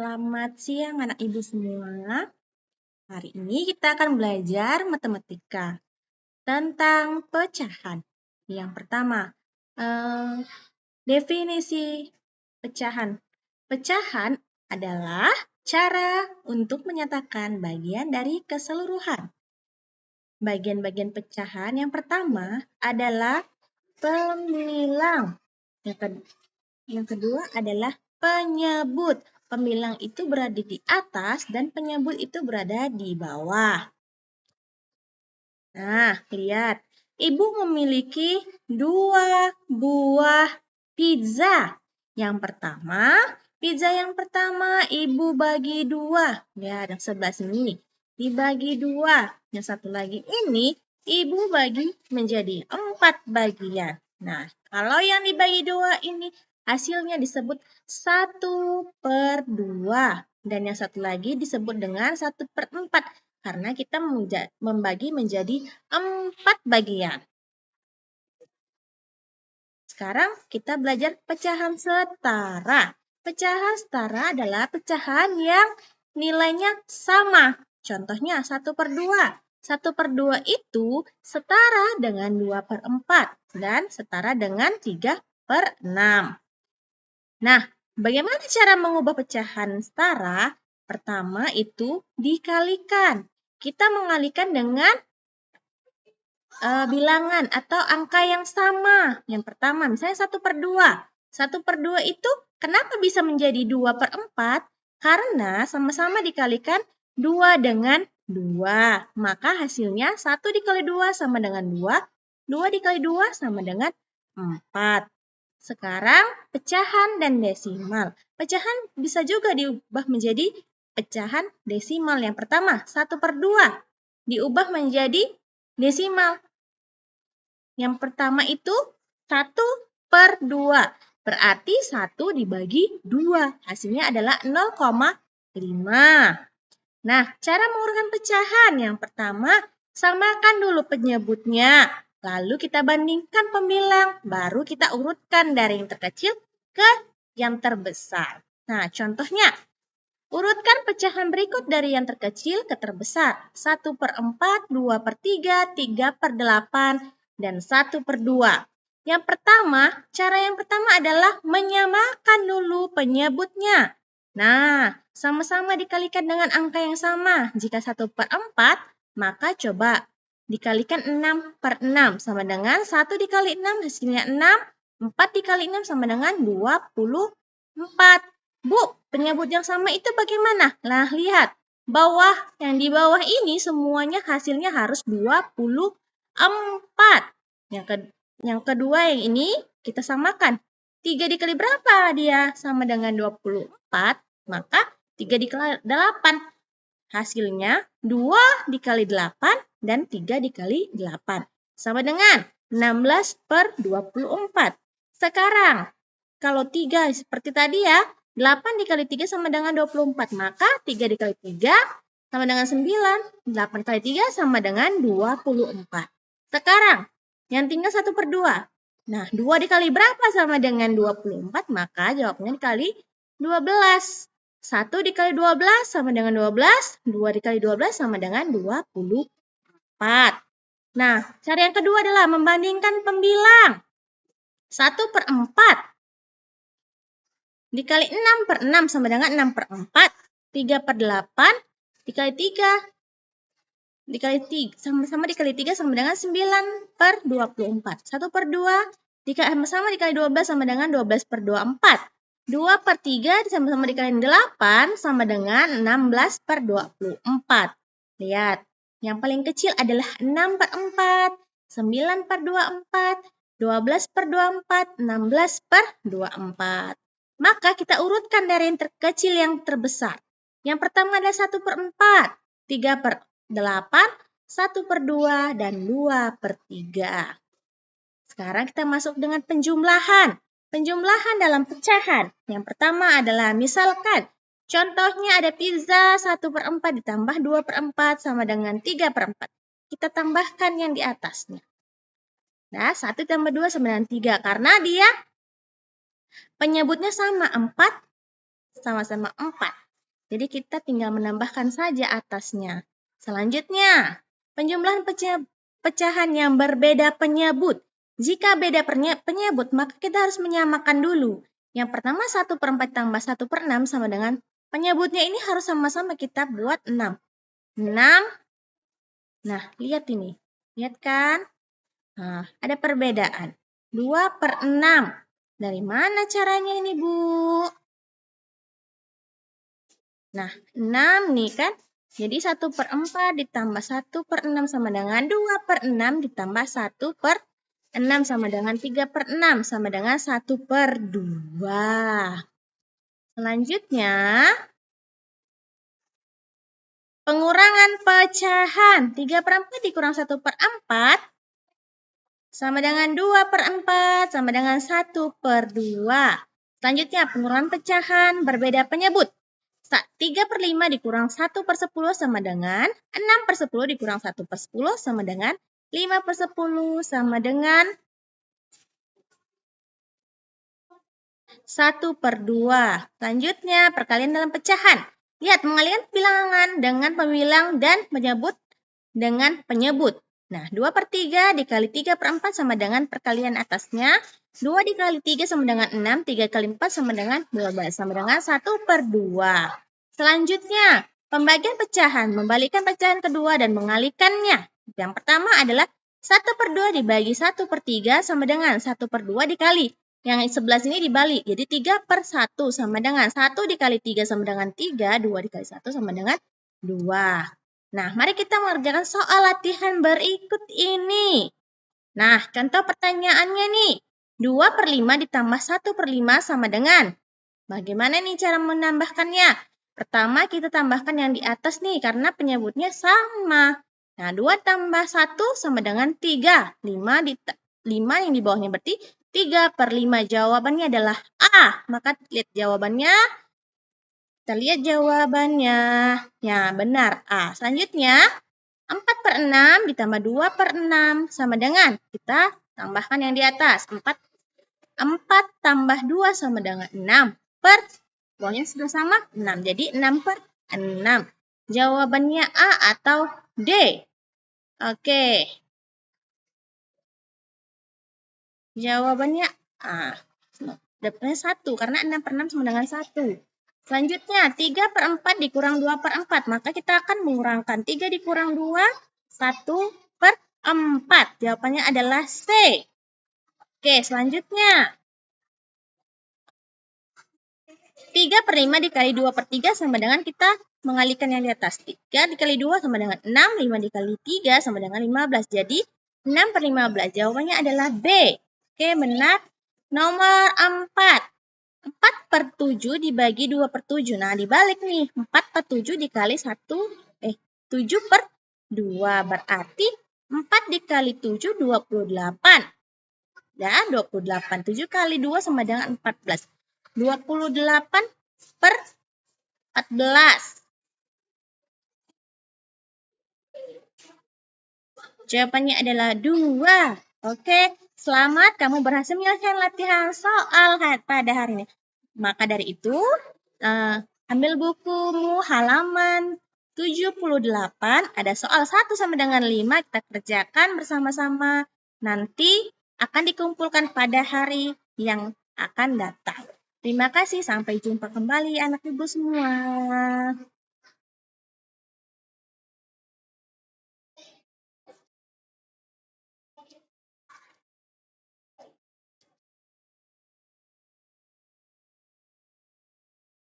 Selamat siang anak ibu semua. Hari ini kita akan belajar matematika tentang pecahan. Yang pertama, definisi pecahan. Pecahan adalah cara untuk menyatakan bagian dari keseluruhan. Bagian-bagian pecahan yang pertama adalah pemilang. Yang kedua adalah penyebut. Pemilang itu berada di atas dan penyebut itu berada di bawah. Nah, lihat. Ibu memiliki 2 buah pizza. Pizza yang pertama ibu bagi 2. Lihat yang sebelah sini. Dibagi 2. Yang satu lagi ini ibu bagi menjadi 4 bagian. Nah, kalau yang dibagi 2 ini hasilnya disebut 1/2. Dan yang satu lagi disebut dengan 1/4. Karena kita membagi menjadi 4 bagian. Sekarang kita belajar pecahan setara. Pecahan setara adalah pecahan yang nilainya sama. Contohnya 1/2. 1/2 itu setara dengan 2/4 dan setara dengan 3/6. Nah, bagaimana cara mengubah pecahan setara? Pertama itu dikalikan. Kita mengalikan dengan bilangan atau angka yang sama. Yang pertama, misalnya 1/2. 1/2 itu kenapa bisa menjadi 2/4? Karena sama-sama dikalikan 2 dengan 2. Maka hasilnya 1 dikali 2 sama dengan 2. 2 dikali 2 sama dengan 4. Sekarang pecahan dan desimal. Pecahan bisa juga diubah menjadi pecahan desimal. Yang pertama, 1/2 diubah menjadi desimal. Yang pertama itu 1/2. Berarti 1 dibagi 2. Hasilnya adalah 0,5. Nah, cara mengurutkan pecahan. Yang pertama, samakan dulu penyebutnya. Lalu kita bandingkan pemilang. Baru kita urutkan dari yang terkecil ke yang terbesar. Nah, contohnya. Urutkan pecahan berikut dari yang terkecil ke terbesar. 1/4, 2/3, 3/8, dan 1/2. Cara yang pertama adalah menyamakan dulu penyebutnya. Nah, sama-sama dikalikan dengan angka yang sama. Jika 1/4, maka coba dikalikan 6/6 sama dengan 1 dikali 6 hasilnya 6. 4 dikali 6 sama dengan 24. Bu, penyebut yang sama itu bagaimana? Nah, lihat. Yang di bawah ini semuanya hasilnya harus 24. Yang kedua yang ini kita samakan. 3 dikali berapa dia? Sama dengan 24. Maka 3 dikali 8. Hasilnya 2 dikali 8 dan 3 dikali 8. Sama dengan 16/24. Sekarang, kalau 3 seperti tadi ya, 8 dikali 3 sama dengan 24. Maka 3 dikali 3 sama dengan 9. 8 kali 3 sama dengan 24. Sekarang, yang tinggal 1/2. Nah, 2 dikali berapa sama dengan 24? Maka jawabnya dikali 12. 1 dikali 12 sama dengan 12. 2 dikali 12 sama dengan 24. Nah, cara yang kedua adalah membandingkan pembilang. 1/4 dikali 6/6 sama dengan 6/4. 3/8 dikali 3 dikali 3 sama-sama dikali 3 sama dengan 9/24. 1/2 sama dikali 12 sama dengan 12/24. 2/3 sama-sama dikali 8 sama dengan 16/24. Lihat, yang paling kecil adalah 6/4, 9/24, 12/24, 16/24. Maka kita urutkan dari yang terkecil yang terbesar. Yang pertama adalah 1/4, 3/8, 1/2, dan 2/3. Sekarang kita masuk dengan penjumlahan. Penjumlahan dalam pecahan. Yang pertama adalah misalkan. Contohnya ada pizza 1/4 ditambah 2/4 sama dengan 3/4. Kita tambahkan yang di atasnya. Nah, 1 tambah 2 sama dengan 3. Karena dia penyebutnya sama, 4 sama-sama 4. Jadi kita tinggal menambahkan saja atasnya. Selanjutnya, penjumlahan pecahan yang berbeda penyebut. Jika beda penyebut, maka kita harus menyamakan dulu. Yang pertama 1/4 tambah 1/6 sama dengan penyebutnya ini harus sama-sama kita buat 6. 6. Nah, lihat ini. Lihat kan? Nah, ada perbedaan. 2/6. Dari mana caranya ini, Bu? Nah, 6 nih kan. Jadi 1/4 ditambah 1/6 sama dengan 2/6 ditambah 1/6 sama dengan 3/6 sama dengan 1/2. Selanjutnya, pengurangan pecahan. 3/4 dikurang 1/4 sama dengan 2/4 sama dengan 1/2. Selanjutnya, pengurangan pecahan berbeda penyebut. 3/5 dikurang 1/10 sama dengan 6/10 dikurang 1/10 sama dengan 5/10 sama dengan 1/2. Selanjutnya, perkalian dalam pecahan. Lihat, mengalihkan bilangan dengan pemilang dan menyebut dengan penyebut. Nah, 2/3 dikali 3/4 sama dengan perkalian atasnya. 2 dikali 3 sama dengan 6, 3 kali 4 sama dengan 12, sama dengan 1/2. Selanjutnya, pembagian pecahan, membalikkan pecahan kedua dan mengalihkannya. Yang pertama adalah 1/2 dibagi 1/3 sama dengan 1/2 dikali. Yang 11 ini dibalik, jadi 3/1 sama dengan 1 dikali 3 sama dengan 3, 2 dikali 1 sama dengan 2. Nah, mari kita mengerjakan soal latihan berikut ini. Nah, contoh pertanyaannya nih. 2/5 ditambah 1/5 sama dengan. Bagaimana nih cara menambahkannya? Pertama, kita tambahkan yang di atas nih, karena penyebutnya sama. Nah, 2 tambah 1 sama dengan 3. 5 yang di bawahnya berarti 3/5. Jawabannya adalah A. Maka lihat jawabannya. Kita lihat jawabannya. Ya, benar A. Selanjutnya, 4/6 ditambah 2/6 sama dengan. Kita tambahkan yang di atas. 4 tambah 2 sama dengan 6. Bawahnya sudah sama 6. Jadi 6/6. Jawabannya A atau D. Oke. Jawabannya A. Dapatnya 1 karena 6/6 sama dengan 1. Selanjutnya, 3/4 dikurang 2/4. Maka kita akan mengurangkan 3 dikurang 2, 1/4. Jawabannya adalah C. Oke, selanjutnya. 3/5 dikali 2/3 sama dengan kita mengalihkan yang di atas. 3 dikali 2 sama dengan 6, 5 dikali 3 sama dengan 15. Jadi 6/15. Jawabannya adalah B. Oke, benar. Nomor 4. 4/7 dibagi 2/7. Nah, dibalik nih. 4/7 dikali 7/2. Berarti 4 dikali 7, 28. Ya, 28. 7 kali 2 sama dengan 14. 28/14. Jawabannya adalah 2. Oke, selamat kamu berhasil menyelesaikan latihan soal pada hari ini. Maka dari itu, ambil bukumu halaman 78, ada soal 1 sama dengan 5, kita kerjakan bersama-sama. Nanti akan dikumpulkan pada hari yang akan datang. Terima kasih, sampai jumpa kembali anak ibu semua.